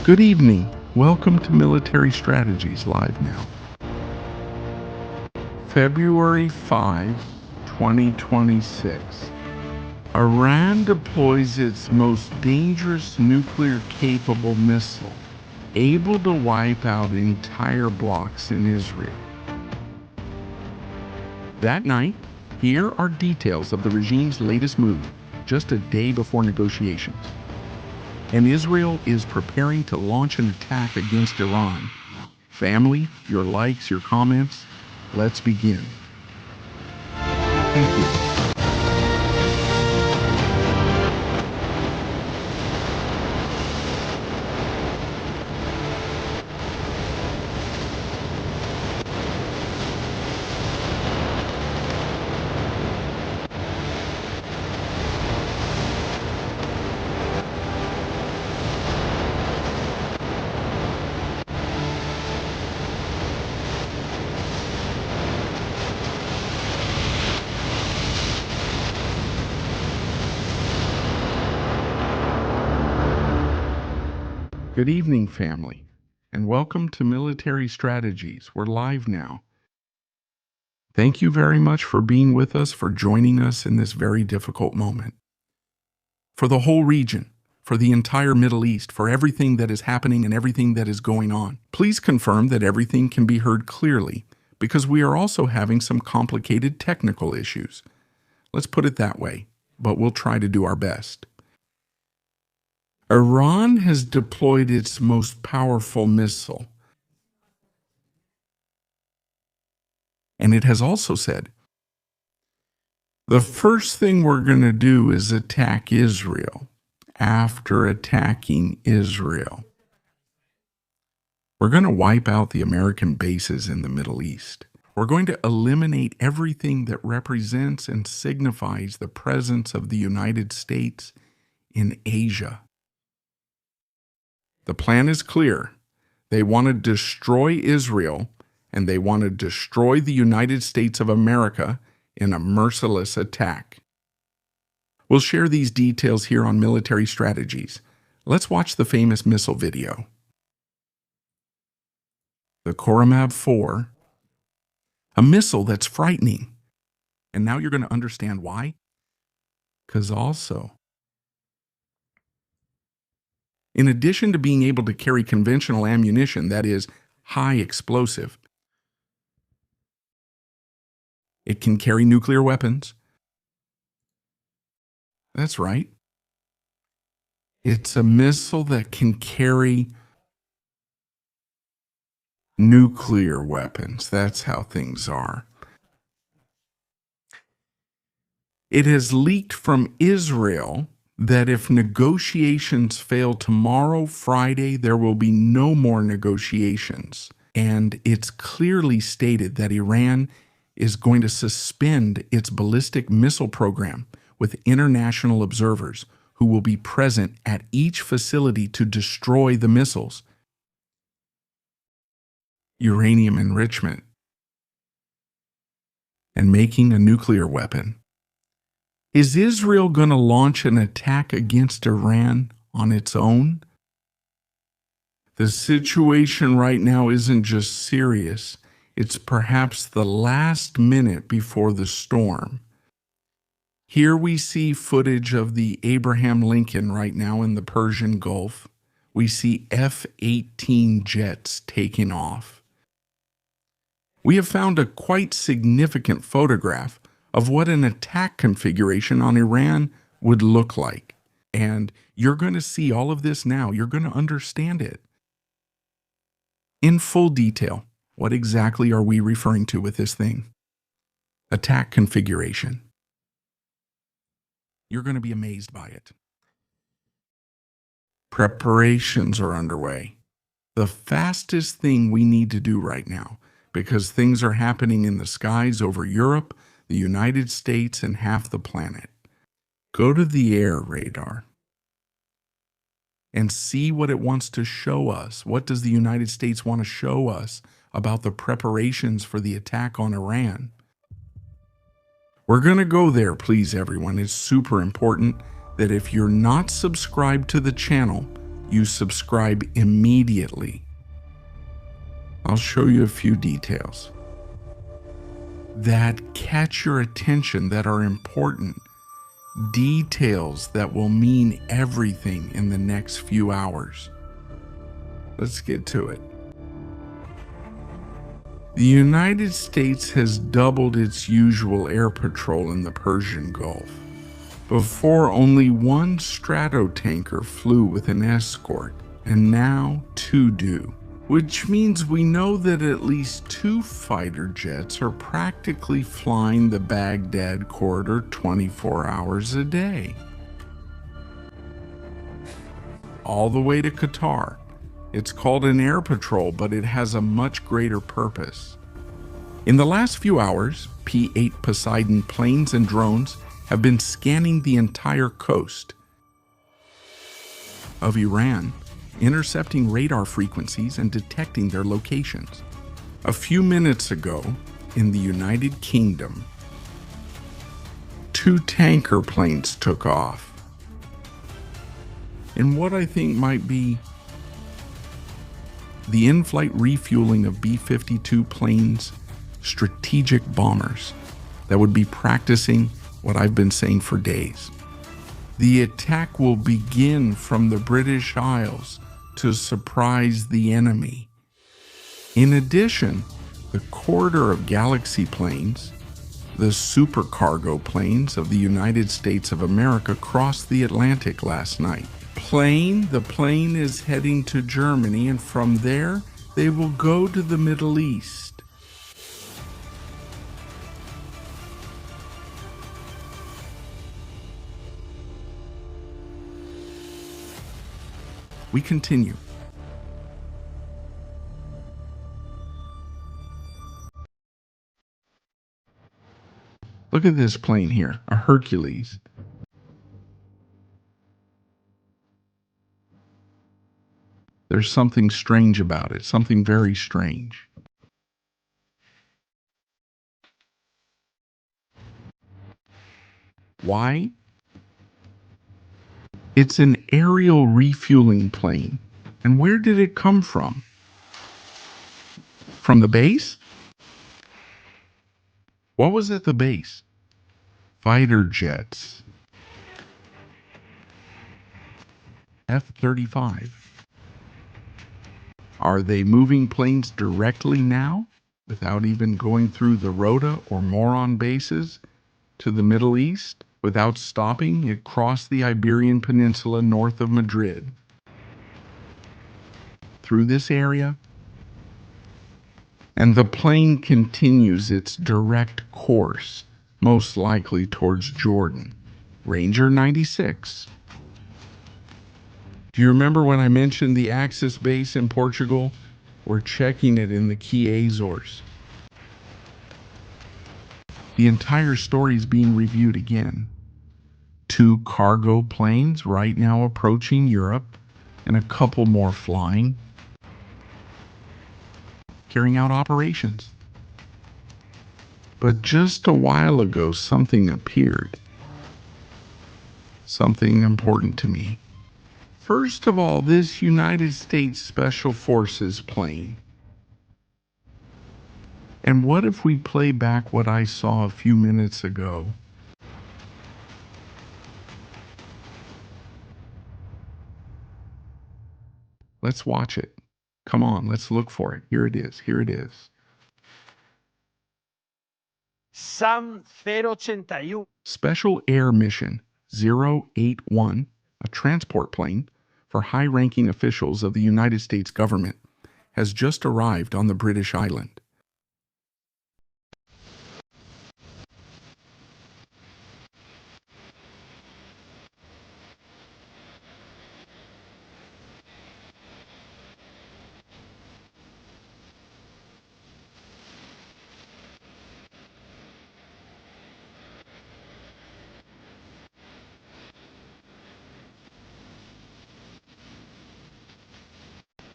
Good evening. Welcome to Military Strategies Live now. February 5, 2026. Iran deploys its most dangerous nuclear-capable missile, able to wipe out entire blocks in Israel. That night, here are details of the regime's latest move, just a day before negotiations. And Israel is preparing to launch an attack against Iran. Family, your likes, your comments, let's begin. Thank you. Good evening, family, and welcome to Military Strategies. We're live now. Thank you very much for being with us, for joining us in this very difficult moment. For the whole region, for the entire Middle East, for everything that is happening and everything that is going on, please confirm that everything can be heard clearly, because we are also having some complicated technical issues. Let's put it that way, but we'll try to do our best. Iran has deployed its most powerful missile. And it has also said, the first thing we're going to do is attack Israel. After attacking Israel, we're going to wipe out the American bases in the Middle East. We're going to eliminate everything that represents and signifies the presence of the United States in Asia. The plan is clear. They want to destroy Israel, and they want to destroy the United States of America in a merciless attack. We'll share these details here on Military Strategies. Let's watch the famous missile video. The Koramab 4, a missile that's frightening. And now you're going to understand why. Because also, in addition to being able to carry conventional ammunition, that is, high explosive, it can carry nuclear weapons. That's right. It's a missile that can carry nuclear weapons. That's how things are. It has leaked from Israel that if negotiations fail tomorrow, Friday, there will be no more negotiations. And it's clearly stated that Iran is going to suspend its ballistic missile program with international observers who will be present at each facility to destroy the missiles. Uranium enrichment and making a nuclear weapon. Is Israel going to launch an attack against Iran on its own? The situation right now isn't just serious. It's perhaps the last minute before the storm. Here we see footage of the Abraham Lincoln right now in the Persian Gulf. We see F-18 jets taking off. We have found a quite significant photograph of what an attack configuration on Iran would look like. And you're going to see all of this now. You're going to understand it. In full detail, what exactly are we referring to with this thing? Attack configuration. You're going to be amazed by it. Preparations are underway. The fastest thing we need to do right now, because things are happening in the skies over Europe, the United States, and half the planet. Go to the air radar and see what it wants to show us. What does the United States want to show us about the preparations for the attack on Iran? We're going to go there, please, everyone. It's super important that if you're not subscribed to the channel, you subscribe immediately. I'll show you a few details that catch your attention, that are important, details that will mean everything in the next few hours. Let's get to it. The United States has doubled its usual air patrol in the Persian Gulf. Before, only one Stratotanker flew with an escort, and now 2 do, which means we know that at least 2 fighter jets are practically flying the Baghdad corridor 24 hours a day. All the way to Qatar. It's called an air patrol, but it has a much greater purpose. In the last few hours, P-8 Poseidon planes and drones have been scanning the entire coast of Iran, intercepting radar frequencies and detecting their locations. A few minutes ago, in the United Kingdom, 2 tanker planes took off in what I think might be the in-flight refueling of B-52 planes, strategic bombers that would be practicing what I've been saying for days. The attack will begin from the British Isles to surprise the enemy. In addition, the corridor of Galaxy planes, the supercargo planes of the United States of America, crossed the Atlantic last night. The plane is heading to Germany, and from there, they will go to the Middle East. We continue. Look at this plane here, a Hercules. There's something strange about it, something very strange. Why? It's an aerial refueling plane. And where did it come from? From the base? What was at the base? Fighter jets. F-35. Are they moving planes directly now, without even going through the Rota or Moron bases, to the Middle East? Without stopping, it crossed the Iberian Peninsula north of Madrid, through this area, and the plane continues its direct course, most likely towards Jordan. Ranger 96. Do you remember when I mentioned the Axis base in Portugal? We're checking it in the Key Azores. The entire story is being reviewed again. 2 cargo planes right now approaching Europe, and a couple more flying, carrying out operations. But just a while ago, something appeared. Something important to me. First of all, this United States Special Forces plane. And what if we play back what I saw a few minutes ago? Let's watch it. Come on, let's look for it. Here it is. Here it is. SAM 081. Special Air Mission 081, a transport plane for high-ranking officials of the United States government, has just arrived on the British island.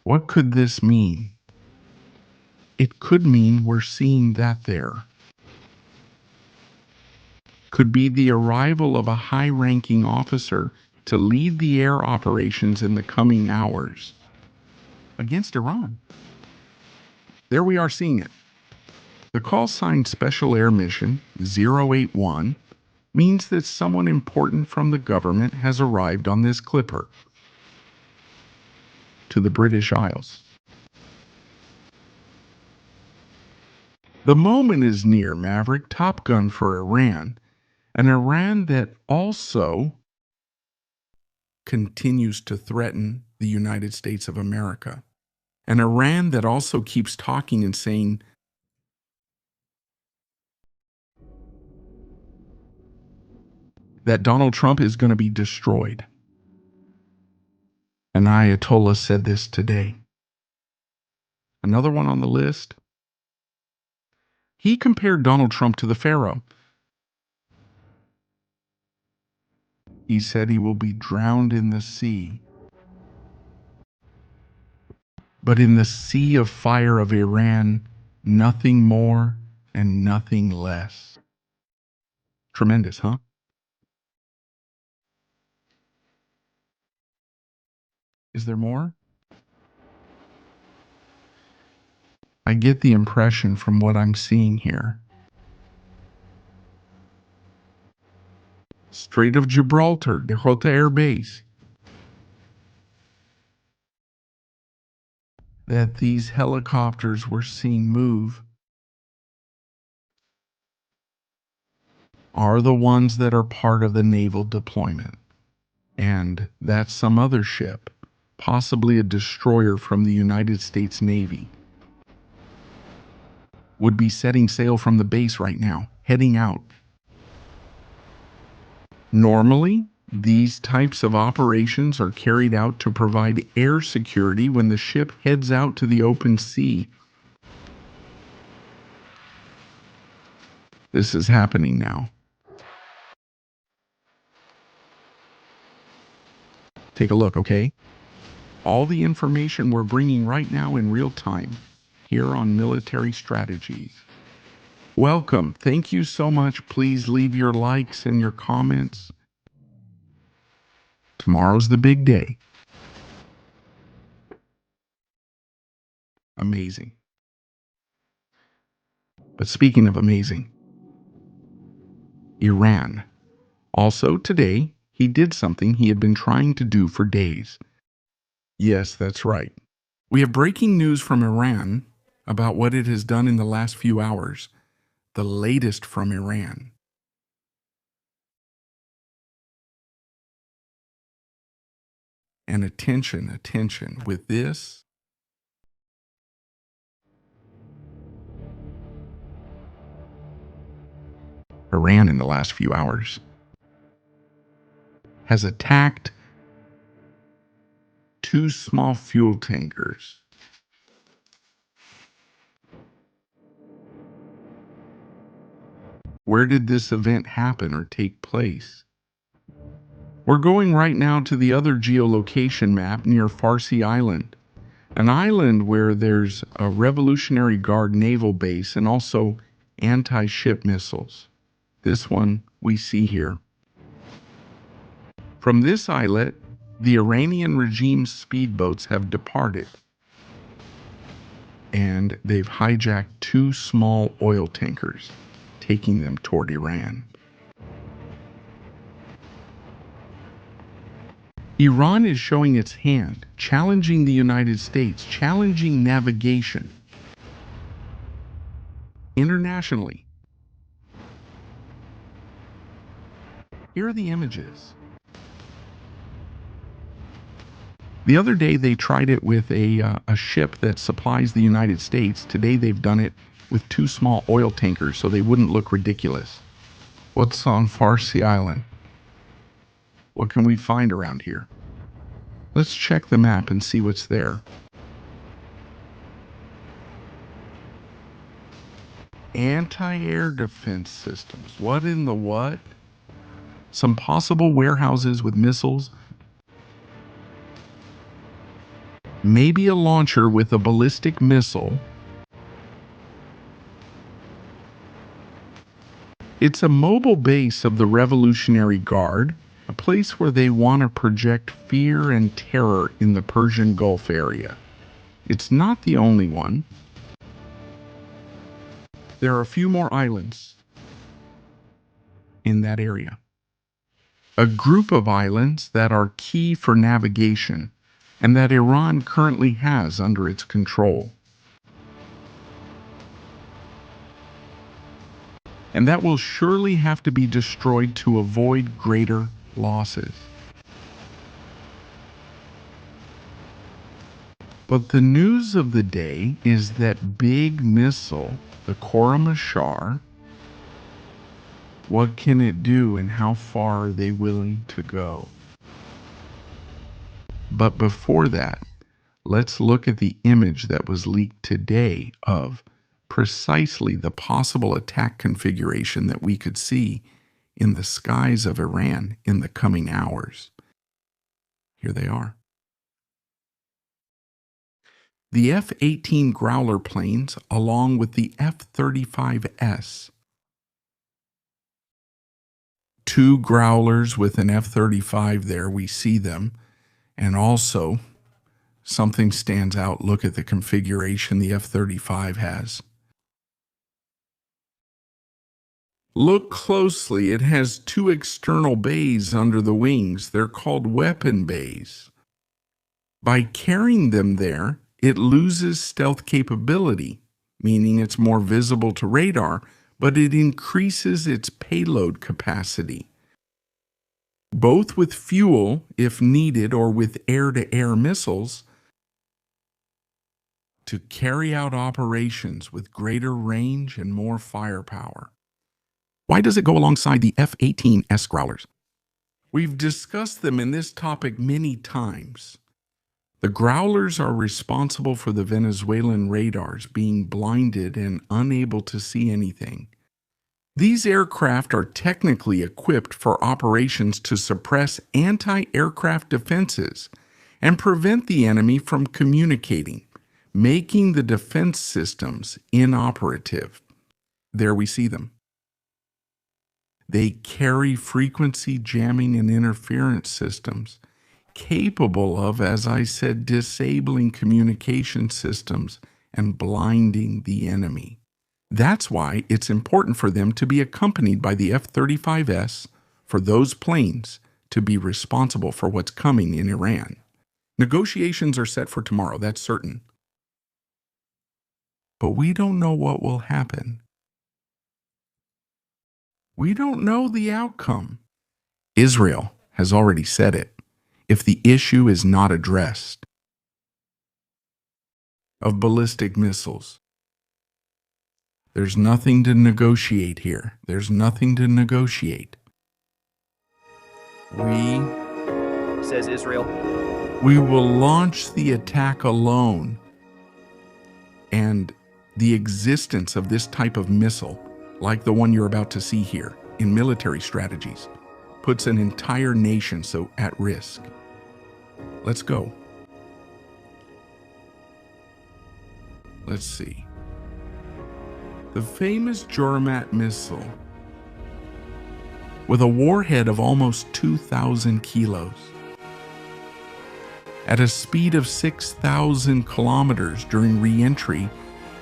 What could this mean? It could mean we're seeing that there. Could be the arrival of a high-ranking officer to lead the air operations in the coming hours against Iran. There we are seeing it. The call sign Special Air Mission 081 means that someone important from the government has arrived on this clipper to the British Isles. The moment is near, Maverick. Top Gun for Iran, an Iran that also continues to threaten the United States of America. An Iran that also keeps talking and saying that Donald Trump is going to be destroyed. An Ayatollah said this today. Another one on the list. He compared Donald Trump to the Pharaoh. He said he will be drowned in the sea. But in the sea of fire of Iran, nothing more and nothing less. Tremendous, huh? Is there more? I get the impression from what I'm seeing here. Strait of Gibraltar, Dakota Air Base, that these helicopters we're seeing move are the ones that are part of the naval deployment. And that's some other ship, possibly a destroyer from the United States Navy, would be setting sail from the base right now, heading out. Normally, these types of operations are carried out to provide air security when the ship heads out to the open sea. This is happening now. Take a look, okay? All the information we're bringing right now in real time here on Military Strategies. Welcome. Thank you so much. Please leave your likes and your comments. Tomorrow's the big day. Amazing. But speaking of amazing, Iran. Also today, he did something he had been trying to do for days. Yes, that's right. We have breaking news from Iran about what it has done in the last few hours. The latest from Iran. And attention, with this, Iran in the last few hours has attacked 2 small fuel tankers. Where did this event happen or take place? We're going right now to the other geolocation map near Farsi Island, an island where there's a Revolutionary Guard naval base and also anti-ship missiles. This one we see here. From this islet, the Iranian regime's speedboats have departed, and they've hijacked 2 small oil tankers, taking them toward Iran. Iran is showing its hand, challenging the United States, challenging navigation internationally. Here are the images. The other day they tried it with a ship that supplies the United States. Today they've done it with 2 small oil tankers so they wouldn't look ridiculous. What's on Farsi Island? What can we find around here? Let's check the map and see what's there. Anti-air defense systems. What in the what? Some possible warehouses with missiles. Maybe a launcher with a ballistic missile. It's a mobile base of the Revolutionary Guard, a place where they want to project fear and terror in the Persian Gulf area. It's not the only one. There are a few more islands in that area. A group of islands that are key for navigation and that Iran currently has under its control. And that will surely have to be destroyed to avoid greater losses. But the news of the day is that big missile, the Khorramshahr, what can it do and how far are they willing to go? But before that, let's look at the image that was leaked today of precisely the possible attack configuration that we could see in the skies of Iran in the coming hours. Here they are. The F-18 Growler planes, along with the F-35S. Two Growlers with an F-35 there, we see them. And also, something stands out. Look at the configuration the F-35 has. Look closely. It has two external bays under the wings. They're called weapon bays. By carrying them there, it loses stealth capability, meaning it's more visible to radar, but it increases its payload capacity, both with fuel, if needed, or with air-to-air missiles, to carry out operations with greater range and more firepower. Why does it go alongside the F-18S Growlers? We've discussed them in this topic many times. The Growlers are responsible for the Venezuelan radars being blinded and unable to see anything. These aircraft are technically equipped for operations to suppress anti-aircraft defenses and prevent the enemy from communicating, making the defense systems inoperative. There we see them. They carry frequency jamming and interference systems capable of, as I said, disabling communication systems and blinding the enemy. That's why it's important for them to be accompanied by the F-35S for those planes to be responsible for what's coming in Iran. Negotiations are set for tomorrow, that's certain. But we don't know what will happen. We don't know the outcome. Israel has already said it. If the issue is not addressed, of ballistic missiles, there's nothing to negotiate here. There's nothing to negotiate. Says Israel, we will launch the attack alone. And the existence of this type of missile, like the one you're about to see here, in military strategies, puts an entire nation so at risk. Let's go. Let's see. The famous Joramat missile, with a warhead of almost 2,000 kilos, at a speed of 6,000 kilometers during re-entry,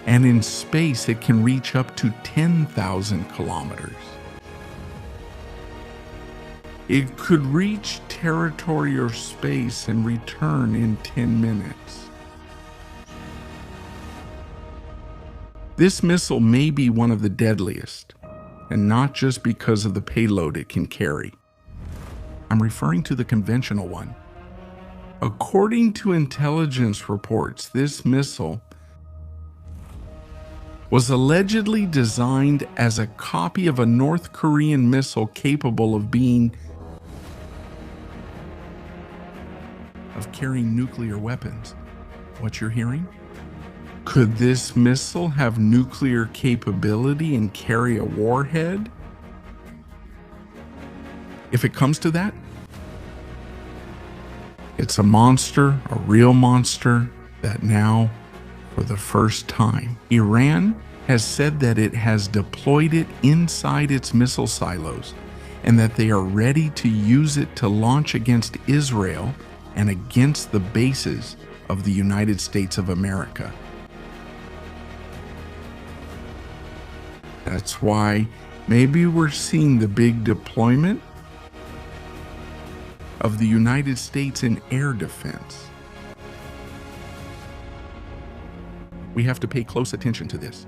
and in space it can reach up to 10,000 kilometers. It could reach territory or space and return in 10 minutes. This missile may be one of the deadliest, and not just because of the payload it can carry. I'm referring to the conventional one. According to intelligence reports, this missile was allegedly designed as a copy of a North Korean missile capable of carrying nuclear weapons. What you're hearing? Could this missile have nuclear capability and carry a warhead? If it comes to that, it's a monster, a real monster, that now, for the first time, Iran has said that it has deployed it inside its missile silos and that they are ready to use it to launch against Israel and against the bases of the United States of America. That's why maybe we're seeing the big deployment of the United States in air defense. We have to pay close attention to this.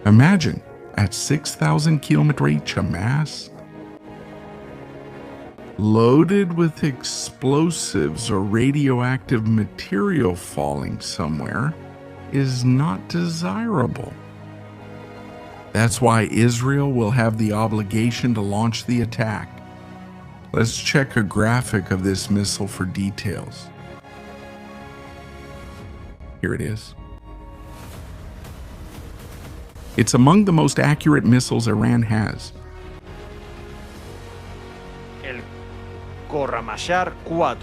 Imagine, at 6,000 kilometer reach, a mass loaded with explosives or radioactive material falling somewhere is not desirable. That's why Israel will have the obligation to launch the attack. Let's check a graphic of this missile for details. Here it is. It's among the most accurate missiles Iran has. El Corramachar 4.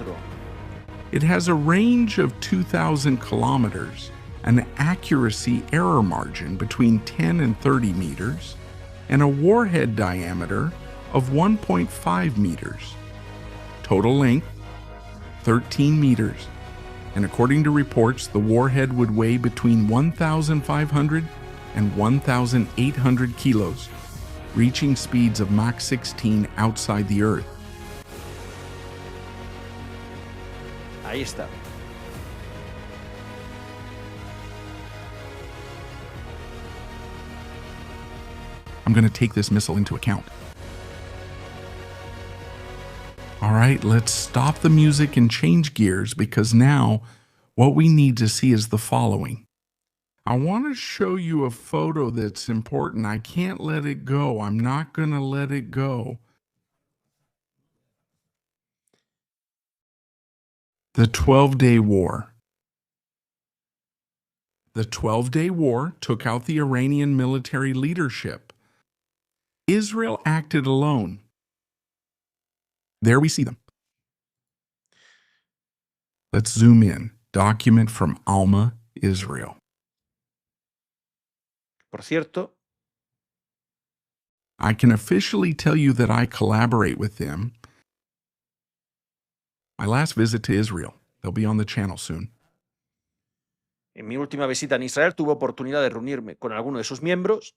It has a range of 2,000 kilometers, an accuracy error margin between 10 and 30 meters, and a warhead diameter of 1.5 meters. Total length, 13 meters. And according to reports, the warhead would weigh between 1,500 and 1,800 kilos, reaching speeds of Mach 16 outside the Earth. Ahí está. I'm going to take this missile into account. All right, let's stop the music and change gears, because now what we need to see is the following. I want to show you a photo that's important. I can't let it go. I'm not going to let it go. The 12-Day War. The 12-Day War took out the Iranian military leadership. Israel acted alone. There we see them. Let's zoom in. Document from Alma, Israel. Por cierto, I can officially tell you that I collaborate with them. My last visit to Israel. They'll be on the channel soon. en mi última visita en Israel tuve oportunidad de reunirme con alguno de sus miembros.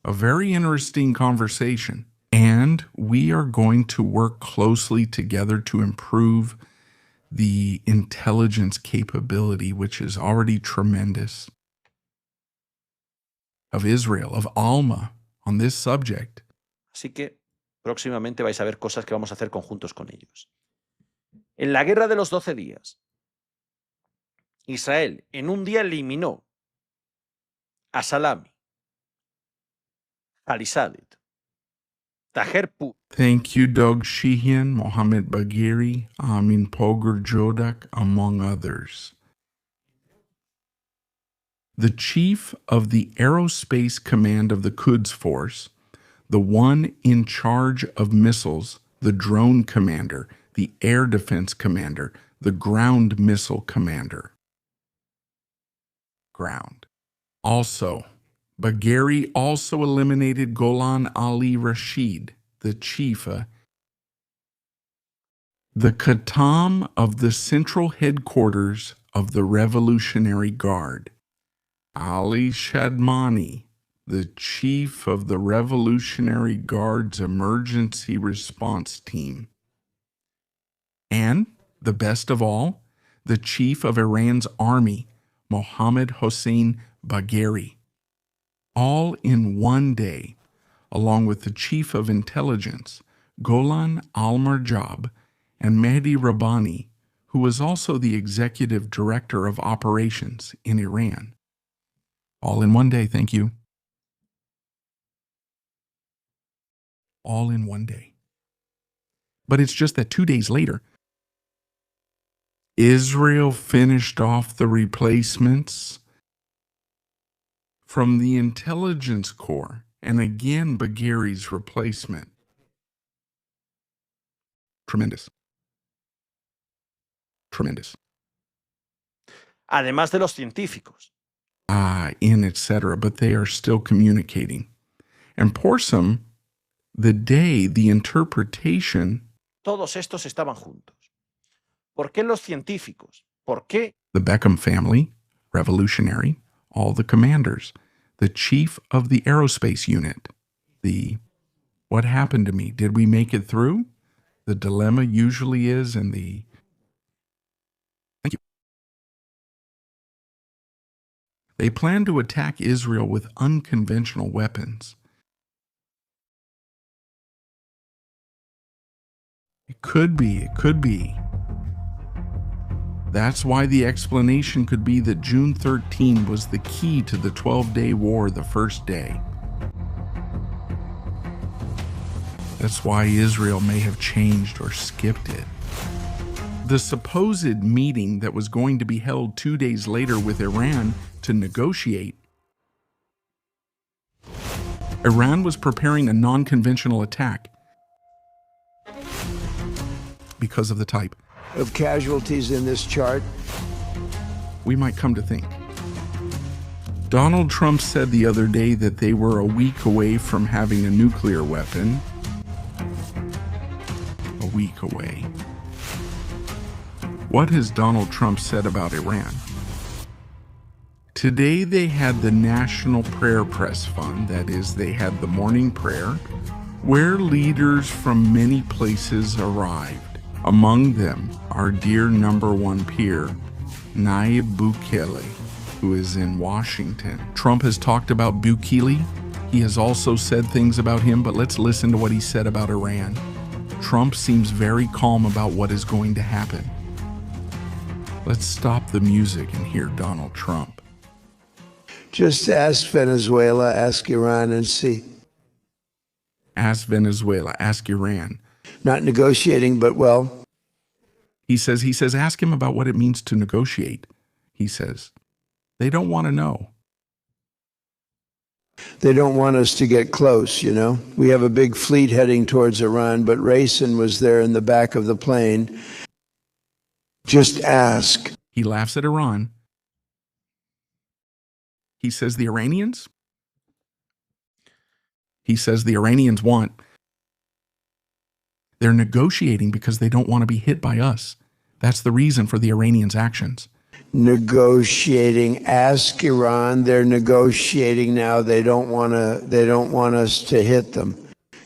A very interesting conversation. And we are going to work closely together to improve the intelligence capability, which is already tremendous, of Israel, of Alma, on this subject. Así que próximamente vais a ver cosas que vamos a hacer conjuntos con ellos. En la guerra de los 12 días, Israel en un día eliminó a Salami, Khalisadet, Taher Put, Thank you, Doug Sheehan, Mohammed Bagheri, Amin Pogar Jodak, among others. The chief of the Aerospace Command of the Quds Force, the one in charge of missiles, the drone commander, the air defense commander, the ground missile commander. Ground. Also, Bagheri also eliminated Golan Ali Rashid, the chief, the Khatam of the central headquarters of the Revolutionary Guard. Ali Shadmani, the chief of the Revolutionary Guard's emergency response team. And, the best of all, the chief of Iran's army, Mohammad Hossein Bagheri. All in one day, along with the chief of intelligence, Golan al-Marjab, and Mehdi Rabbani, who was also the executive director of operations in Iran. All in one day, thank you. All in one day. But it's just that 2 days later, Israel finished off the replacements from the intelligence corps, and again Bagheri's replacement. Tremendous. Tremendous. además de los científicos. in, etc., but they are still communicating. And Porsum, the day, the interpretation, Todos estos estaban juntos. ¿Por qué los científicos? ¿Por qué the Beckham family, revolutionary, all the commanders, the chief of the aerospace unit, the what happened to me? Did we make it through? The dilemma usually is in the thank you. They plan to attack Israel with unconventional weapons. It could be. That's why the explanation could be that June 13 was the key to the 12-day war the first day. That's why Israel may have changed or skipped it. The supposed meeting that was going to be held 2 days later with Iran to negotiate, Iran was preparing a non-conventional attack because of the type of casualties in this chart. We might come to think. Donald Trump said the other day that they were a week away from having a nuclear weapon. A week away. What has Donald Trump said about Iran? Today they had the National Prayer Press Fund, that is, they had the morning prayer, where leaders from many places arrived. Among them, our dear number one peer, Nayib Bukele, who is in Washington. Trump has talked about Bukele. He has also said things about him, but let's listen to what he said about Iran. Trump seems very calm about what is going to happen. Let's stop the music and hear Donald Trump. Just ask Venezuela, ask Iran and see. Ask Venezuela, ask Iran. Not negotiating, but well. He says, ask him about what it means to negotiate. He says, they don't want to know. They don't want us to get close, you know. We have a big fleet heading towards Iran, but Rayson was there in the back of the plane. Just ask. He laughs at Iran. He says the Iranians? He says the Iranians want. They're negotiating because they don't want to be hit by us. That's the reason for the Iranians' actions. Negotiating. Ask Iran. They're negotiating now. They don't want us to hit them.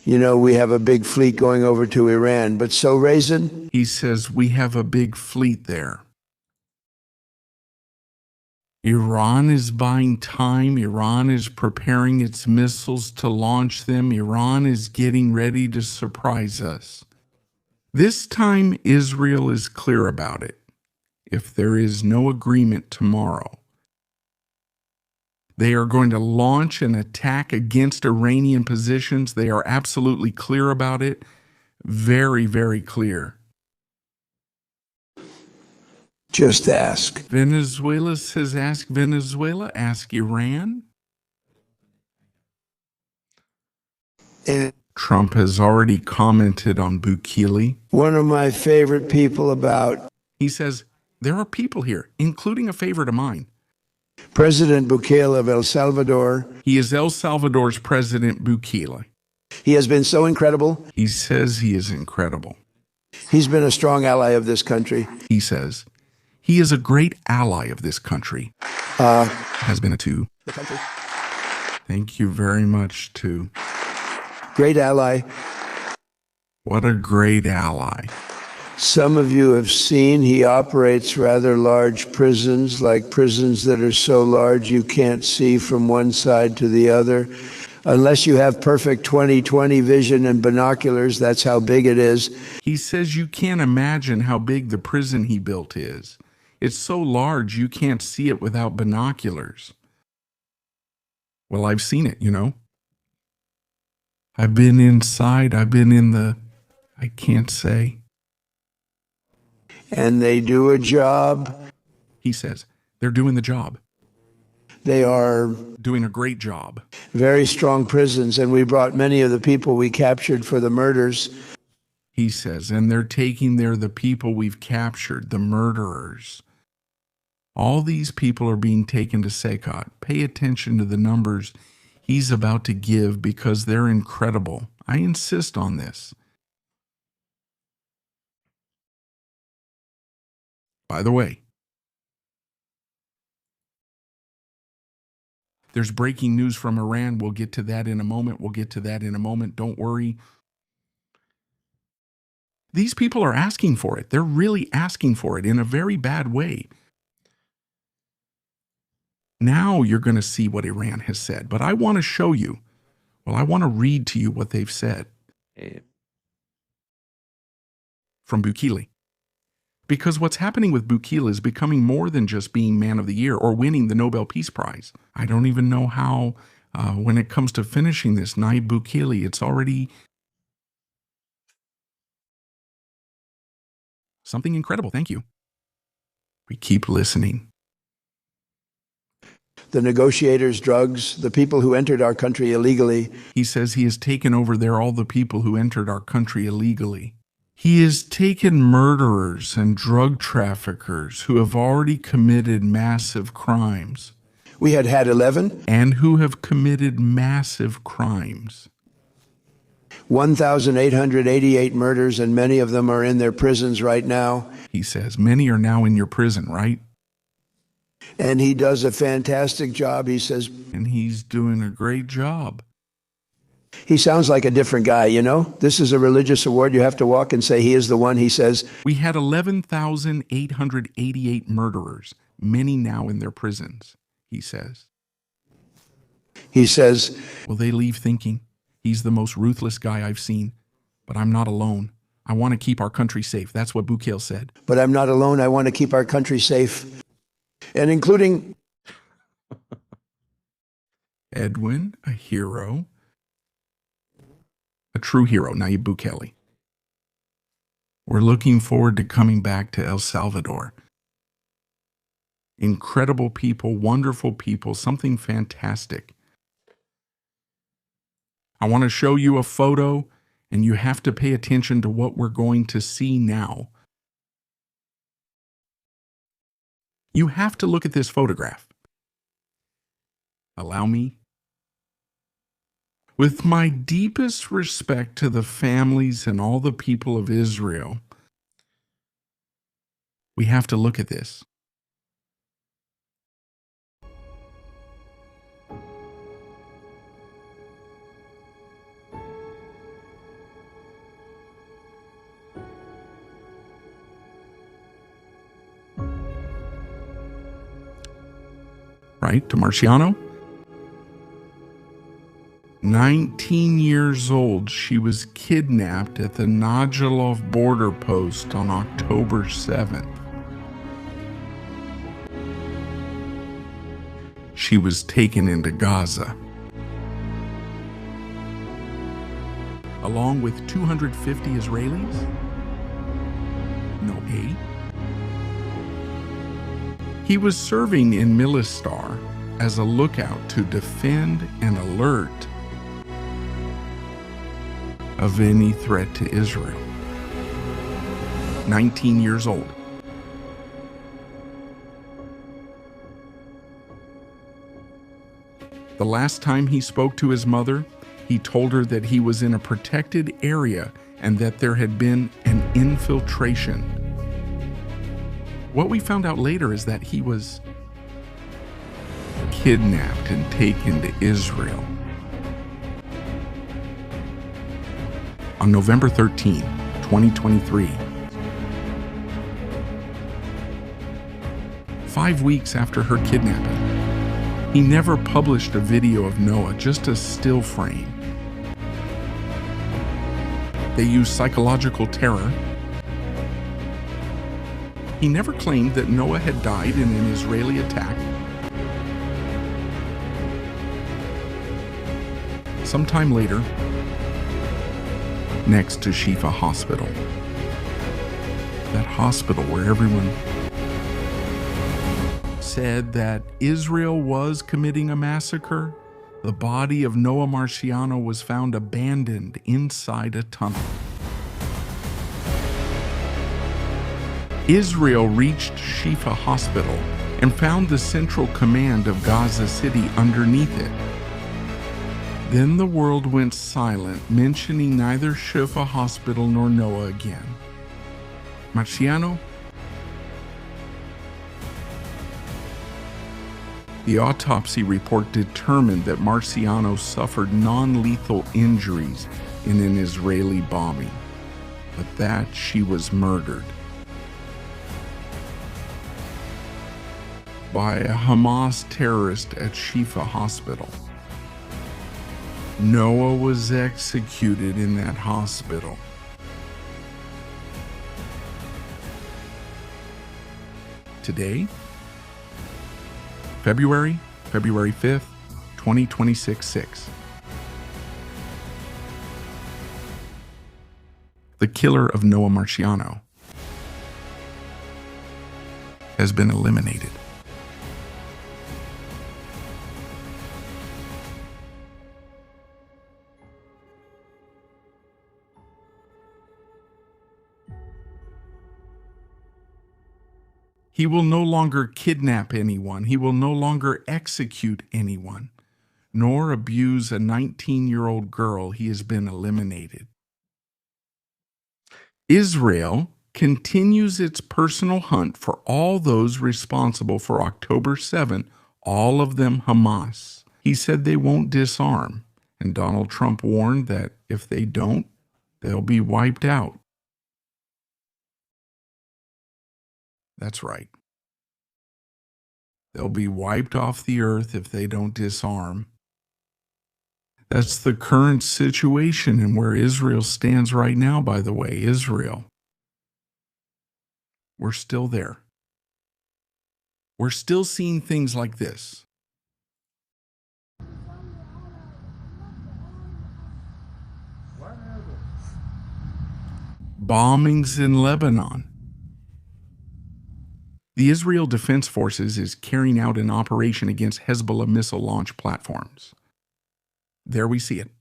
You know, we have a big fleet going over to Iran. But so, Raisin? He says we have a big fleet there. Iran is buying time. Iran is preparing its missiles to launch them. Iran is getting ready to surprise us. This time, Israel is clear about it. If there is no agreement tomorrow, they are going to launch an attack against Iranian positions. They are absolutely clear about it. Very, very clear. Just ask. Venezuela says, ask Venezuela, ask Iran. And Trump has already commented on Bukele. one of my favorite people about He says, there are people here, including a favorite of mine. President Bukele of El Salvador. He is El Salvador's President Bukele. He has been so incredible. He says he is incredible. He's been a strong ally of this country. He says he is a great ally of this country. Has been a two. The country. Thank you very much, too. Great ally. What a great ally. Some of you have seen he operates rather large prisons, like prisons that are so large you can't see from one side to the other. Unless you have perfect 20/20 vision and binoculars, that's how big it is. He says you can't imagine how big the prison he built is. It's so large you can't see it without binoculars. Well, I've seen it, you know. I've been inside. I've been in the, I can't say. And they do a job. He says they're doing the job. They are Doing a great job. very strong prisons, and we brought many of the people we captured for the murders. He says, and they're taking there the people we've captured, the murderers. All these people are being taken to Sekot. Pay attention to the numbers he's about to give because they're incredible. I insist on this. By the way, there's breaking news from Iran. We'll get to that in a moment. Don't worry. These people are asking for it. They're really asking for it in a very bad way. Now you're going to see what Iran has said, but I want to show you. Well, I want to read to you what they've said from Bukele. Because what's happening with Bukele is becoming more than just being Man of the Year or winning the Nobel Peace Prize. I don't even know how, when it comes to finishing this, Nayib Bukele, it's already something incredible. Thank you. We keep listening. The negotiators, drugs, the people who entered our country illegally. He says he has taken over there all the people who entered our country illegally. He has taken murderers and drug traffickers who have already committed massive crimes. We had 11. And who have committed massive crimes. 1,888 murders, and many of them are in their prisons right now. He says, many are now in your prison, right? And he does a fantastic job, he says. And he's doing a great job. He sounds like a different guy, you know? This is a religious award. You have to walk and say he is the one, he says. We had 11,888 murderers, many now in their prisons, he says. He says, will they leave thinking he's the most ruthless guy I've seen? But I'm not alone. I want to keep our country safe. That's what Bukele said. But I'm not alone. I want to keep our country safe. And including Edwin, a hero. A true hero, Nayib Bukele. We're looking forward to coming back to El Salvador. Incredible people, wonderful people, something fantastic. I want to show you a photo, and you have to pay attention to what we're going to see now. You have to look at this photograph. Allow me. With my deepest respect to the families and all the people of Israel, we have to look at this. Right, to Marciano? 19 years old, she was kidnapped at the Najalov border post on October 7th. She was taken into Gaza, along with 250 Israelis? No, 8? He was serving in Milistar as a lookout to defend and alert of any threat to Israel. 19 years old. The last time he spoke to his mother, he told her that he was in a protected area and that there had been an infiltration. What we found out later is that he was kidnapped and taken to Israel. On November 13, 2023. 5 weeks after her kidnapping, he never published a video of Noah, just a still frame. They used psychological terror. He never claimed that Noah had died in an Israeli attack. Sometime later, next to Shifa Hospital, that hospital where everyone said that Israel was committing a massacre, the body of Noah Marciano was found abandoned inside a tunnel. Israel reached Shifa Hospital and found the central command of Gaza City underneath it. Then the world went silent, mentioning neither Shifa Hospital nor Noah again. Marciano? The autopsy report determined that Marciano suffered non-lethal injuries in an Israeli bombing, but that she was murdered by a Hamas terrorist at Shifa Hospital. Noah was executed in that hospital. Today, February 5th, 2026-6. The killer of Noah Marciano has been eliminated. He will no longer kidnap anyone. He will no longer execute anyone, nor abuse a 19-year-old girl. He has been eliminated. Israel continues its personal hunt for all those responsible for October 7, all of them Hamas. He said they won't disarm, and Donald Trump warned that if they don't, they'll be wiped out. That's right. They'll be wiped off the earth if they don't disarm. That's the current situation and where Israel stands right now, by the way. Israel. We're still there. We're still seeing things like this. Bombings in Lebanon. The Israel Defense Forces is carrying out an operation against Hezbollah missile launch platforms. There we see it.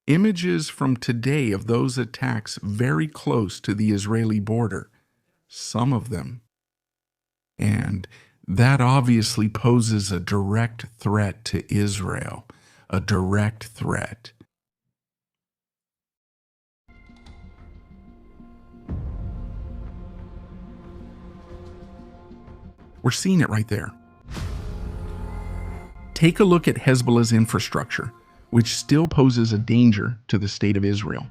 Images from today of those attacks very close to the Israeli border. Some of them. And that obviously poses a direct threat to Israel. A direct threat. We're seeing it right there. Take a look at Hezbollah's infrastructure, which still poses a danger to the state of Israel.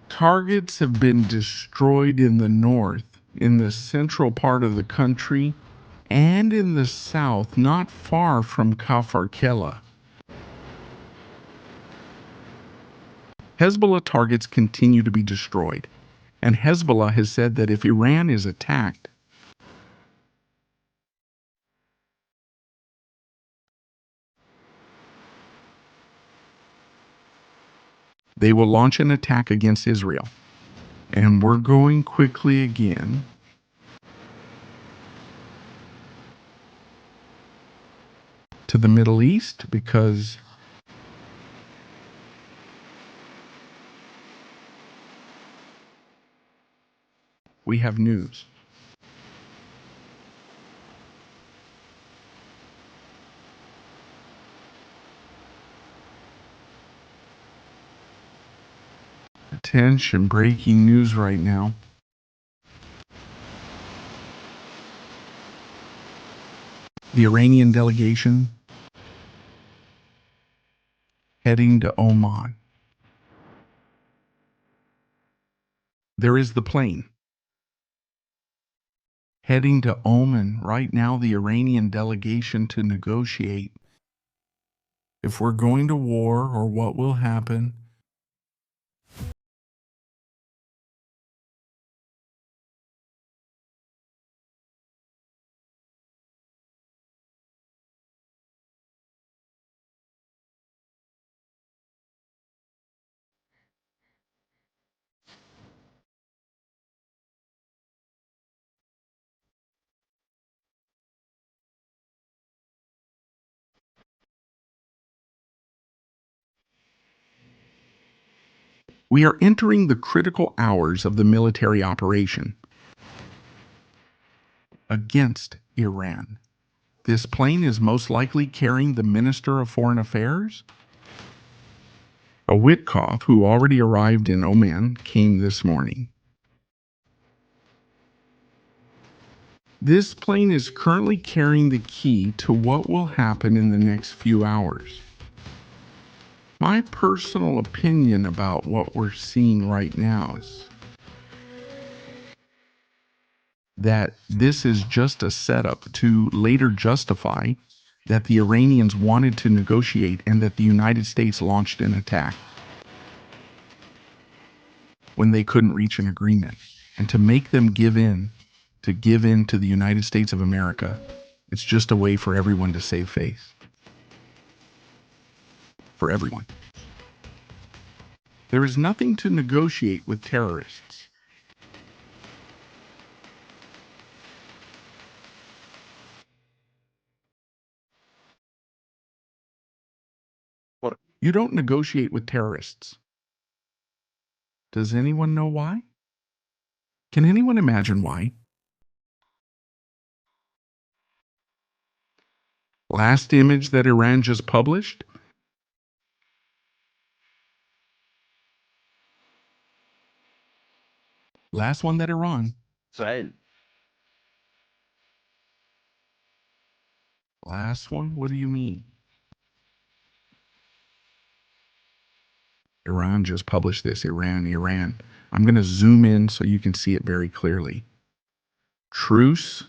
Targets have been destroyed in the north, in the central part of the country, and in the south, not far from Kafar Kela. Hezbollah targets continue to be destroyed, and Hezbollah has said that if Iran is attacked, they will launch an attack against Israel. And we're going quickly again to the Middle East because we have news. Attention, breaking news right now. The Iranian delegation heading to Oman. There is the plane heading to Oman right now, the Iranian delegation to negotiate if we're going to war or what will happen. We are entering the critical hours of the military operation against Iran. This plane is most likely carrying the Minister of Foreign Affairs. A Witkoff, who already arrived in Oman, came this morning. This plane is currently carrying the key to what will happen in the next few hours. My personal opinion about what we're seeing right now is that this is just a setup to later justify that the Iranians wanted to negotiate and that the United States launched an attack when they couldn't reach an agreement, and to make them give in to the United States of America. It's just a way for everyone to save face. For everyone. There is nothing to negotiate with terrorists. Por- You don't negotiate with terrorists. Does anyone know why? Can anyone imagine why? Last image that Iran just published? Last one that Iran. Israel. Last one? What do you mean? Iran just published this. Iran. I'm going to zoom in so you can see it very clearly. Truce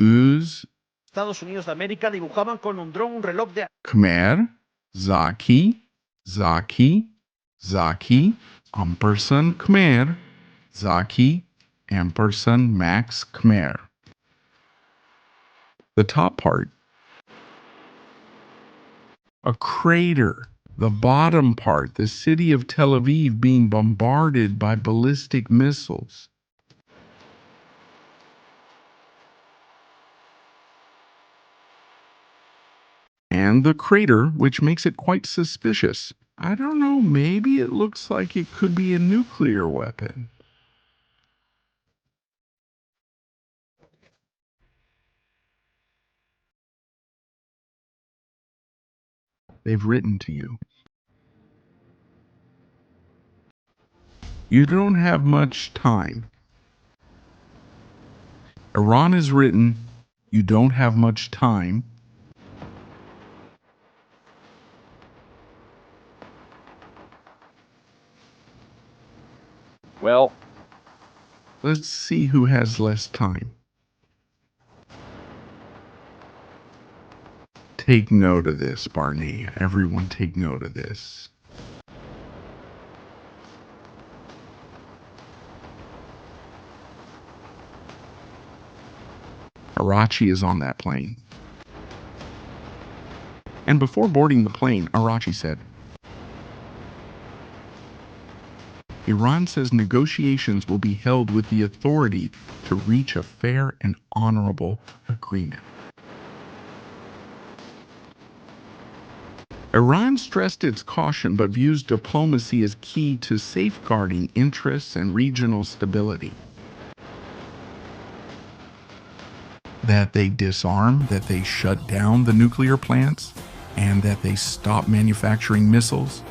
Uz, Estados Unidos de América dibujaban con un dron un reloj de Khmer, Zaki, ampersand Khmer, Zaki, ampersand Max Khmer. The top part, a crater. The bottom part, the city of Tel Aviv being bombarded by ballistic missiles. And the crater, which makes it quite suspicious. I don't know, maybe it looks like it could be a nuclear weapon. They've written to you. You don't have much time. Iran has written, you don't have much time. Well, Let's see who has less time. Take note of this, Barney. Everyone take note of this. Arachi is on that plane. And before boarding the plane, Arachi said, Iran says negotiations will be held with the authority to reach a fair and honorable agreement. Iran stressed its caution but views diplomacy as key to safeguarding interests and regional stability. That they disarm, that they shut down the nuclear plants, and that they stop manufacturing missiles.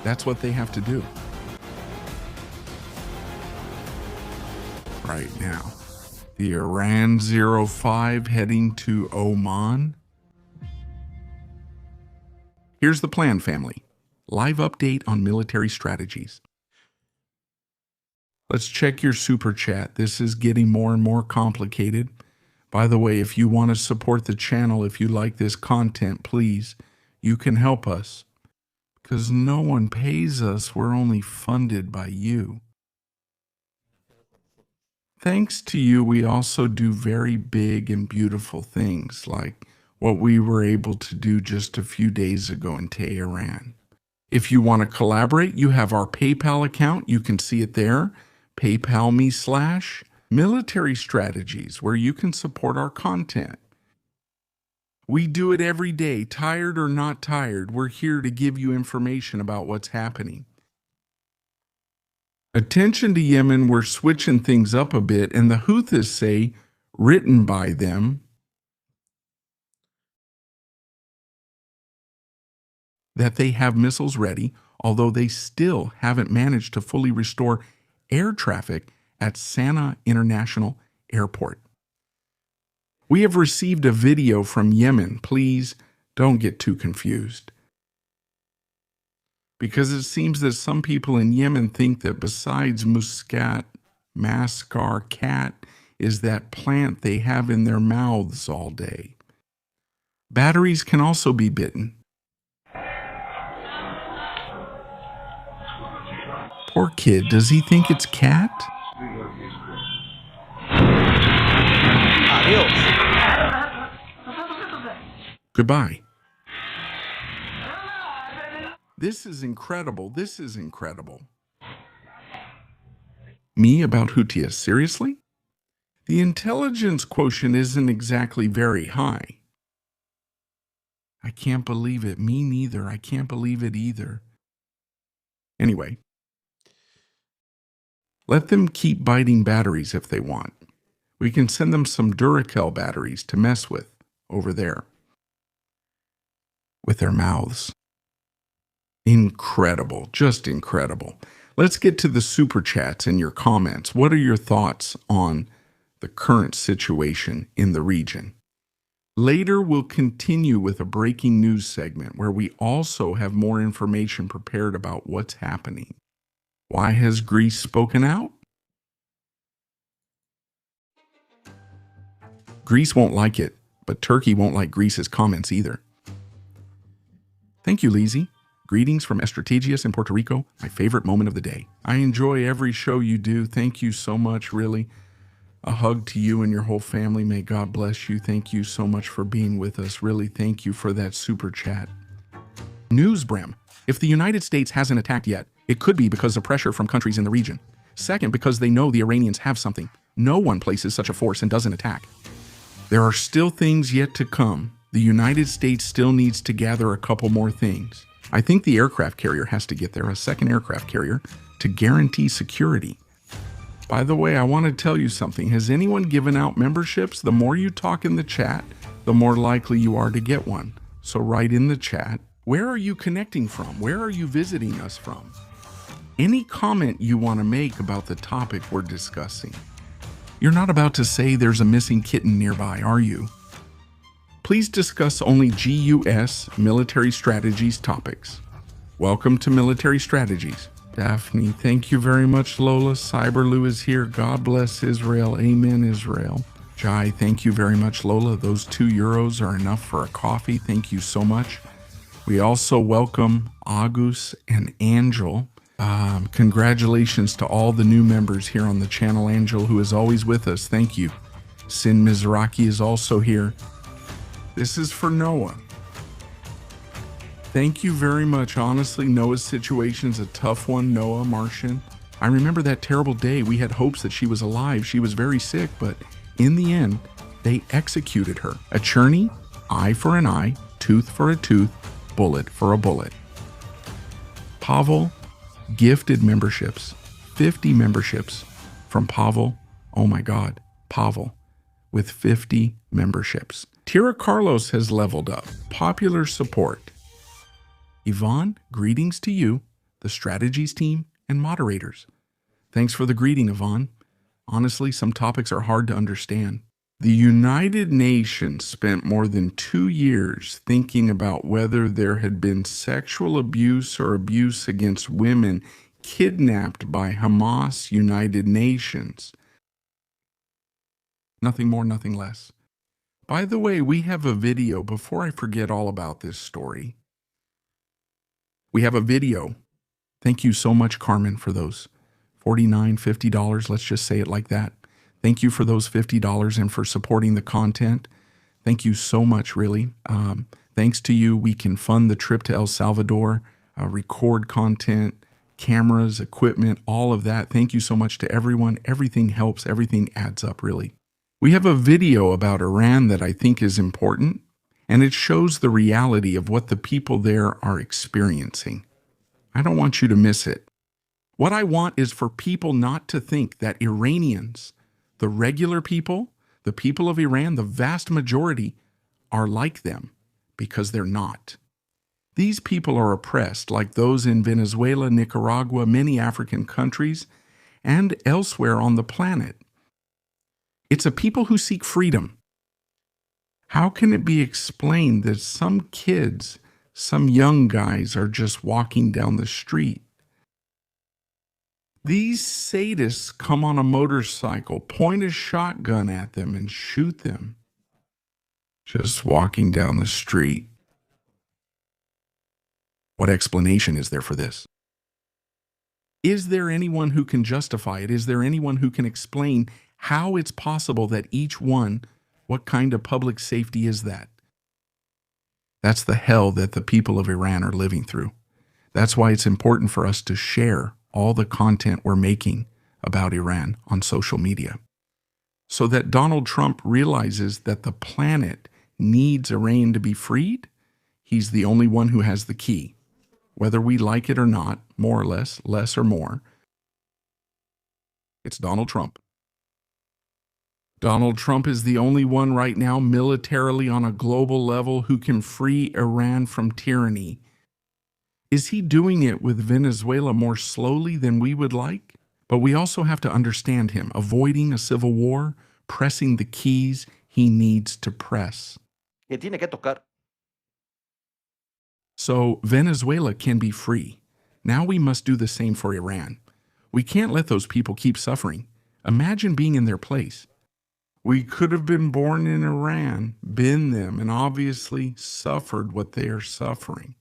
That's what they have to do. Right now. The Iran 05 heading to Oman. Here's the plan, family. Live update on military strategies. Let's check your super chat. This is getting more and more complicated. By the way, if you want to support the channel, if you like this content, please, you can help us. Because no one pays us, we're only funded by you. Thanks to you, we also do very big and beautiful things, like what we were able to do just a few days ago in Tehran. If you want to collaborate, you have our PayPal account. You can see it there. PayPal me/military strategies, where you can support our content. We do it every day, tired or not tired. We're here to give you information about what's happening. Attention to Yemen, we're switching things up a bit, and the Houthis say, written by them, that they have missiles ready, although they still haven't managed to fully restore air traffic at Sana'a International Airport. We have received a video from Yemen. Please don't get too confused, because it seems that some people in Yemen think that besides muscat, mascar, cat is that plant they have in their mouths all day. Batteries can also be bitten. Poor kid, does he think it's cat? Adiós. Goodbye. This is incredible. This is incredible. Me about Houthis? Seriously? The intelligence quotient isn't exactly very high. I can't believe it. Me neither. I can't believe it either. Anyway, let them keep biting batteries if they want. We can send them some Duracell batteries to mess with over there. With their mouths. Incredible. Just incredible. Let's get to the super chats and your comments. What are your thoughts on the current situation in the region? Later, we'll continue with a breaking news segment where we also have more information prepared about what's happening. Why has Greece spoken out? Greece won't like it, but Turkey won't like Greece's comments either. Thank you, Lizzie. Greetings from Estrategias in Puerto Rico, my favorite moment of the day. I enjoy every show you do. Thank you so much, really. A hug to you and your whole family. May God bless you. Thank you so much for being with us. Really, thank you for that super chat. Newsbrim. If the United States hasn't attacked yet, it could be because of pressure from countries in the region. Second, because they know the Iranians have something. No one places such a force and doesn't attack. There are still things yet to come. The United States still needs to gather a couple more things. I think the aircraft carrier has to get there, a second aircraft carrier, to guarantee security. By the way, I want to tell you something. Has anyone given out memberships? The more you talk in the chat, the more likely you are to get one. So write in the chat, where are you connecting from? Where are you visiting us from? Any comment you want to make about the topic we're discussing. You're not about to say there's a missing kitten nearby, are you? Please discuss only GUS military strategies topics. Welcome to Military Strategies. Daphne, thank you very much, Lola. Cyberloo is here. God bless Israel. Amen, Israel. Jai, thank you very much, Lola. Those €2 are enough for a coffee. Thank you so much. We also welcome Agus and Angel. Congratulations to all the new members here on the channel. Angel, who is always with us. Thank you. Sin Mizraki is also here. This is for Noah. Thank you very much. Honestly, Noah's situation's a tough one, Noah Martian. I remember that terrible day. We had hopes that she was alive. She was very sick, but in the end, they executed her. A churney, eye for an eye, tooth for a tooth, bullet for a bullet. Pavel gifted memberships, 50 memberships from Pavel. Oh my God, Pavel with 50 memberships. Tira Carlos has leveled up. Popular support. Yvonne, greetings to you, the strategies team, and moderators. Thanks for the greeting, Yvonne. Honestly, some topics are hard to understand. The United Nations spent more than 2 years thinking about whether there had been sexual abuse or abuse against women kidnapped by Hamas United Nations. Nothing more, nothing less. By the way, we have a video, before I forget all about this story. We have a video. Thank you so much, Carmen, for those $49, $50. Let's just say it like that. Thank you for those $50 and for supporting the content. Thank you so much, really. Thanks to you, we can fund the trip to El Salvador, record content, cameras, equipment, all of that. Thank you so much to everyone. Everything helps. Everything adds up, really. We have a video about Iran that I think is important, and it shows the reality of what the people there are experiencing. I don't want you to miss it. What I want is for people not to think that Iranians, the regular people, the people of Iran, the vast majority, are like them, because they're not. These people are oppressed like those in Venezuela, Nicaragua, many African countries, and elsewhere on the planet. It's a people who seek freedom. How can it be explained that some kids, some young guys are just walking down the street? These sadists come on a motorcycle, point a shotgun at them, and shoot them. Just walking down the street. What explanation is there for this? Is there anyone who can justify it? Is there anyone who can explain how it's possible that each one, what kind of public safety is that? That's the hell that the people of Iran are living through. That's why it's important for us to share all the content we're making about Iran on social media, so that Donald Trump realizes that the planet needs Iran to be freed. He's the only one who has the key. Whether we like it or not, more or less or more, it's Donald Trump. Donald Trump is the only one right now militarily on a global level who can free Iran from tyranny. Is he doing it with Venezuela more slowly than we would like? But we also have to understand him, avoiding a civil war, pressing the keys he needs to press. Que tiene que tocar. So Venezuela can be free. Now we must do the same for Iran. We can't let those people keep suffering. Imagine being in their place. We could have been born in Iran, been them, and obviously suffered what they are suffering.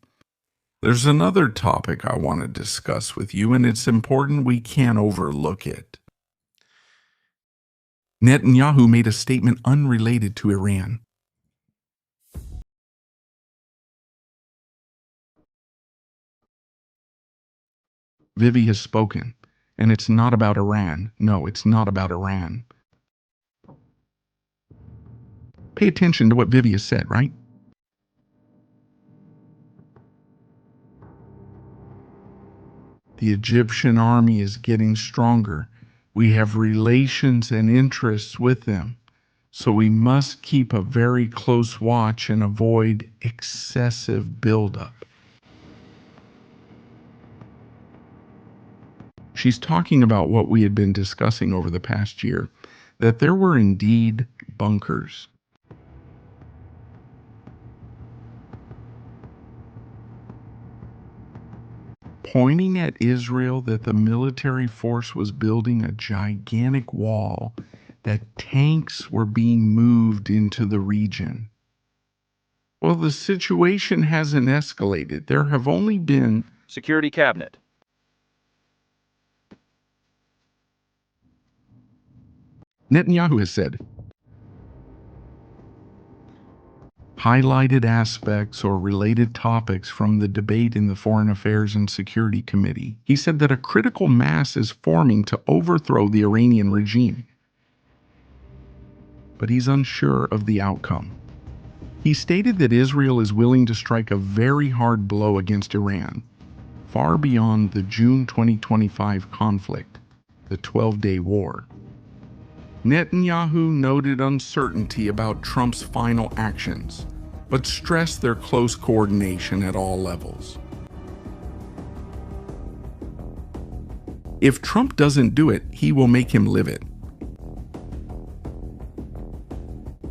There's another topic I want to discuss with you, and it's important we can't overlook it. Netanyahu made a statement unrelated to Iran. Vivi has spoken, and it's not about Iran. No, it's not about Iran. Pay attention to what Vivi has said, right? The Egyptian army is getting stronger. We have relations and interests with them, so we must keep a very close watch and avoid excessive buildup. She's talking about what we had been discussing over the past year, that there were indeed bunkers. Pointing at Israel that the military force was building a gigantic wall, that tanks were being moved into the region. Well, the situation hasn't escalated. There have only been Security cabinet. Netanyahu has said, highlighted aspects or related topics from the debate in the Foreign Affairs and Security Committee. He said that a critical mass is forming to overthrow the Iranian regime. But he's unsure of the outcome. He stated that Israel is willing to strike a very hard blow against Iran, far beyond the June 2025 conflict, the 12-day war. Netanyahu noted uncertainty about Trump's final actions, but stressed their close coordination at all levels. If Trump doesn't do it, he will make him live it.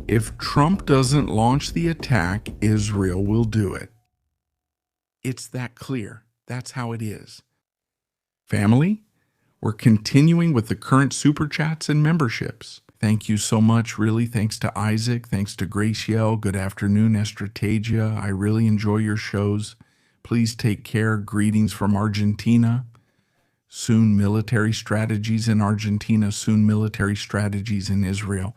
If Trump doesn't launch the attack, Israel will do it. It's that clear. That's how it is. Family, we're continuing with the current super chats and memberships. Thank you so much, really. Thanks to Isaac. Thanks to Gracielle. Good afternoon, Estrategia. I really enjoy your shows. Please take care. Greetings from Argentina. Soon military strategies in Argentina. Soon military strategies in Israel.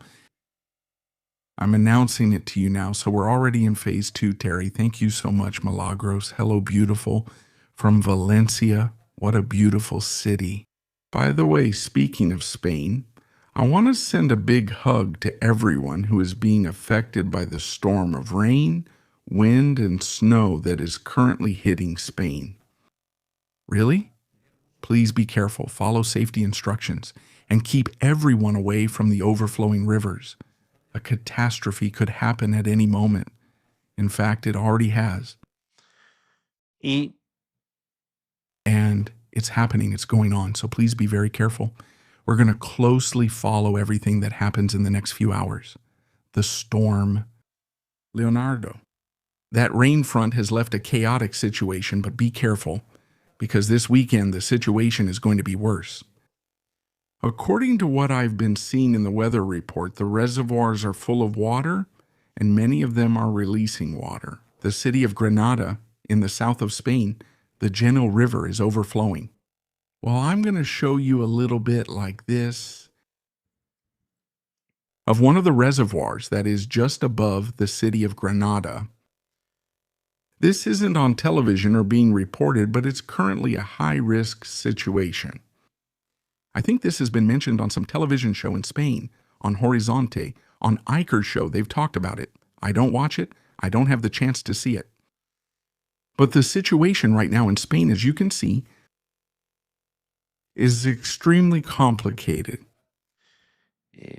I'm announcing it to you now, so we're already in phase 2, Terry. Thank you so much, Milagros. Hello, beautiful. From Valencia. What a beautiful city. By the way, speaking of Spain, I want to send a big hug to everyone who is being affected by the storm of rain, wind and snow that is currently hitting Spain. Really? Please be careful, follow safety instructions, and keep everyone away from the overflowing rivers. A catastrophe could happen at any moment. In fact, it already has. Y And it's happening, it's going on, so please be very careful. We're going to closely follow everything that happens in the next few hours. The storm Leonardo. That rain front has left a chaotic situation, but be careful, because this weekend the situation is going to be worse. According to what I've been seeing in the weather report, the reservoirs are full of water, and many of them are releasing water. The city of Granada, in the south of Spain, the Genil River is overflowing. Well, I'm going to show you a little bit like this of one of the reservoirs that is just above the city of Granada. This isn't on television or being reported, but it's currently a high-risk situation. I think this has been mentioned on some television show in Spain, on Horizonte, on Iker's show. They've talked about it. I don't watch it. I don't have the chance to see it. But the situation right now in Spain, as you can see, is extremely complicated. eh,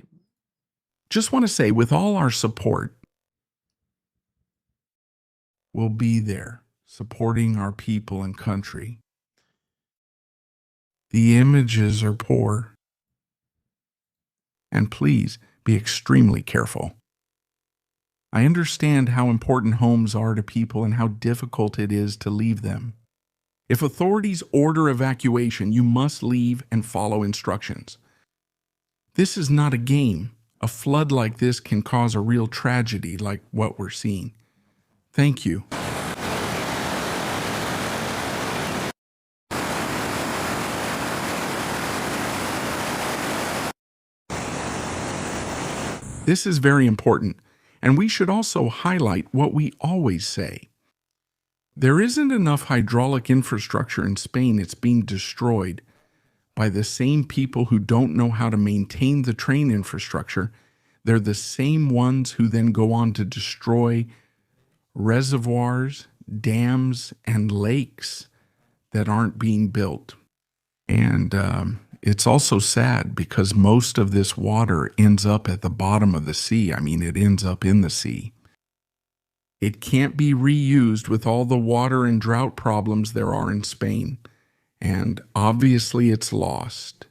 Just want to say, with all our support, we'll be there, supporting our people and country. The images are poor. And please be extremely careful. I understand how important homes are to people and how difficult it is to leave them. If authorities order evacuation, you must leave and follow instructions. This is not a game. A flood like this can cause a real tragedy like what we're seeing. Thank you. This is very important, and we should also highlight what we always say. There isn't enough hydraulic infrastructure in Spain. It's being destroyed by the same people who don't know how to maintain the train infrastructure. They're the same ones who then go on to destroy reservoirs, dams, and lakes that aren't being built. And it's also sad because most of this water ends up at the bottom of the sea. I mean, it ends up in the sea. It can't be reused with all the water and drought problems there are in Spain. And obviously it's lost.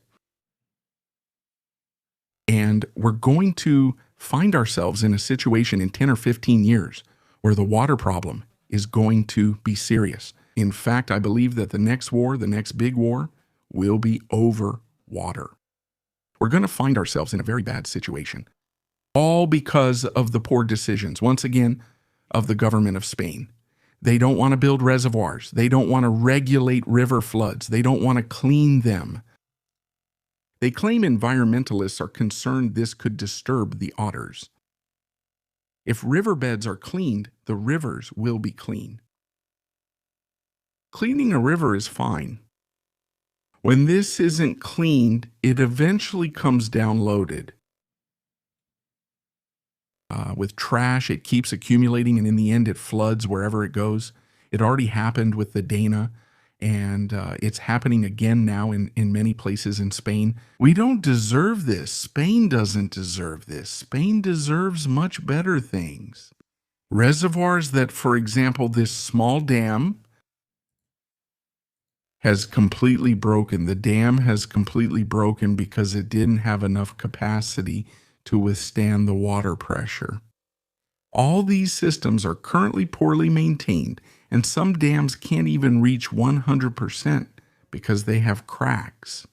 And we're going to find ourselves in a situation in 10 or 15 years where the water problem is going to be serious. In fact, I believe that the next war, the next big war, will be over water. We're going to find ourselves in a very bad situation, all because of the poor decisions, once again, of the government of Spain. They don't want to build reservoirs. They don't want to regulate river floods. They don't want to clean them. They claim environmentalists are concerned this could disturb the otters. If riverbeds are cleaned, the rivers will be clean. Cleaning a river is fine. When this isn't cleaned, it eventually comes down loaded. With trash, it keeps accumulating, and in the end, it floods wherever it goes. It already happened with the Dana, and it's happening again now in many places in Spain. We don't deserve this. Spain doesn't deserve this. Spain deserves much better things. Reservoirs that, for example, this small dam has completely broken. The dam has completely broken because it didn't have enough capacity to withstand the water pressure. All these systems are currently poorly maintained, and some dams can't even reach 100% because they have cracks.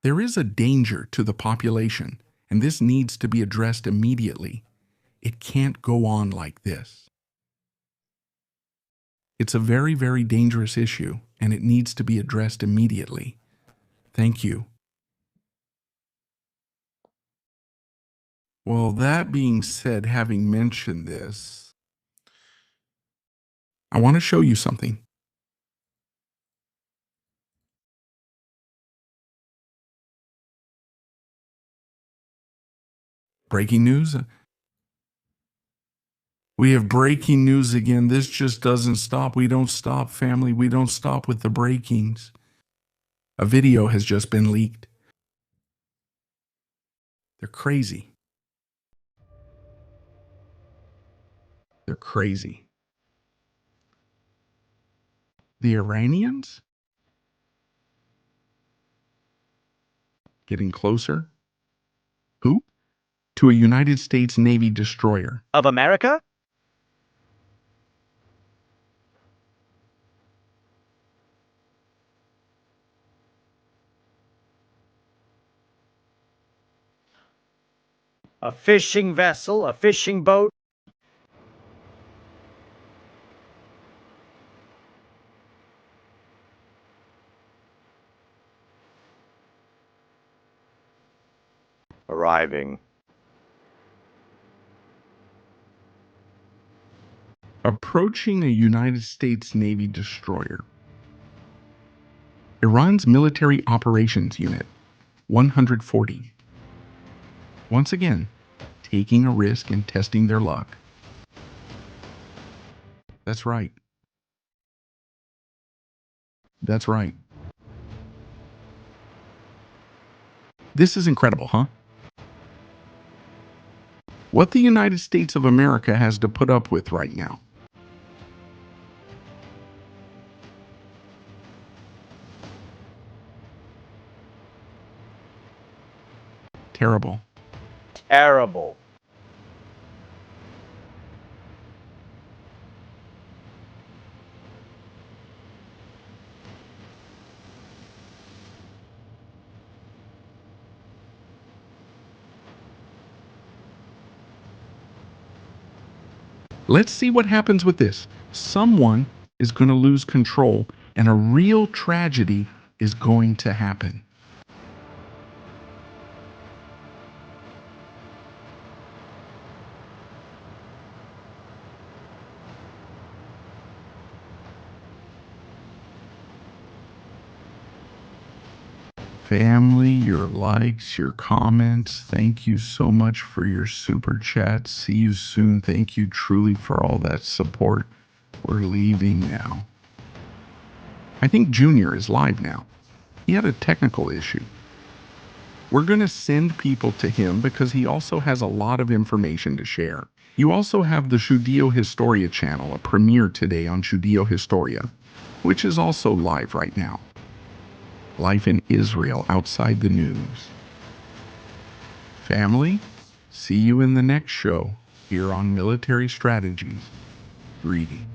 There is a danger to the population, and this needs to be addressed immediately. It can't go on like this. It's a very, very dangerous issue, and it needs to be addressed immediately. Thank you. Well, that being said, having mentioned this, I want to show you something. Breaking news. We have breaking news again. This just doesn't stop. We don't stop, family. We don't stop with the breakings. A video has just been leaked. They're crazy. They're crazy. The Iranians? Getting closer? Who? To a United States Navy destroyer. Of America? A fishing vessel, a fishing boat. Arriving. Approaching a United States Navy destroyer. Iran's Military Operations Unit, 140. Once again, taking a risk and testing their luck. That's right. That's right. This is incredible, huh? What the United States of America has to put up with right now. Terrible. Terrible. Let's see what happens with this. Someone is going to lose control and a real tragedy is going to happen. Family, your likes, your comments, thank you so much for your super chats. See you soon. Thank you truly for all that support. We're leaving now. I think Junior is live now. He had a technical issue. We're going to send people to him because he also has a lot of information to share. You also have the Judeo Historia channel, a premiere today on Judeo Historia, which is also live right now. Life in Israel outside the news. Family, see you in the next show here on Military Strategies. Greetings.